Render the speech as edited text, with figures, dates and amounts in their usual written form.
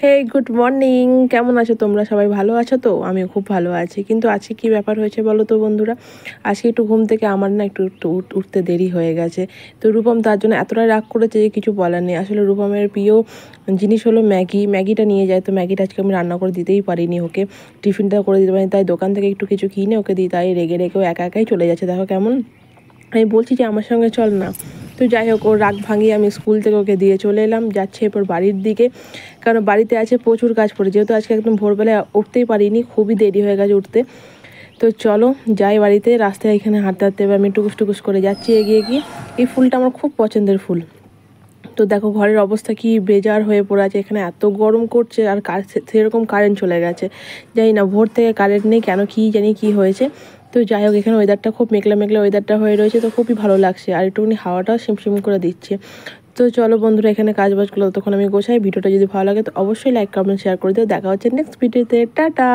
হে good morning, কেমন আছো তোমরা? সবাই ভালো আছো তো? আমিও খুব ভালো আছি। কিন্তু আজকে কি ব্যাপার হয়েছে বলো তো বন্ধুরা? আজকে একটু ঘুম থেকে আমার না একটু একটু উঠতে দেরি হয়ে গেছে। তো রূপম তার জন্য এতটা রাগ করেছে যে কিছু বলার নেই। আসলে রূপমের প্রিয় জিনিস হলো ম্যাগিটা নিয়ে যায়। তো ম্যাগিটা আজকে আমি রান্না করে দিতেই পারিনি ওকে, টিফিনটা করে দিতে পারিনি। তাই দোকান থেকে একটু কিছু কিনে ওকে দিই, তাই রেগে রেখেও একা একাই চলে যাচ্ছে। দেখো কেমন, আমি বলছি যে আমার সঙ্গে চল না। তো যাই হোক, ওর রাগ ভাঙিয়ে আমি স্কুল থেকে ওকে দিয়ে চলে এলাম। যাচ্ছে এরপর বাড়ির দিকে, কারণ বাড়িতে আছে প্রচুর কাজ পড়ে, যেহেতু আজকে একদম ভোরবেলায় উঠতেই পারিনি, খুবই দেরি হয়ে গেছে উঠতে। তো চলো যাই বাড়িতে। রাস্তায় এখানে হাঁটতে হাঁটতে এবার আমি টুকুস টুকুস করে যাচ্ছি এগিয়ে গিয়ে। এই ফুলটা আমার খুব পছন্দের ফুল। তো দেখো ঘরের অবস্থা কি বেজার হয়ে পড়ে আছে, এখানে এত গরম করছে, আর সেরকম কারেন্ট চলে গেছে। জানি না ভোর থেকে কারেন্ট নেই কেন, কি জানি কি হয়েছে। তো যাই হোক, এখানে ওয়েদারটা খুব মেঘলা মেঘলা ওয়েদারটা হয়ে রয়েছে, তো খুবই ভালো লাগছে, আর একটুখানি হাওয়াটাও শিমশিম করে দিচ্ছে। তো চলো বন্ধুরা, এখানে কাজ বাজগুলো তখন আমি গোছাই। ভিডিওটা যদি ভালো লাগে তো অবশ্যই লাইক কমেন্ট শেয়ার করে দিও। দেখা হচ্ছে নেক্সট ভিডিওতে। টাটা।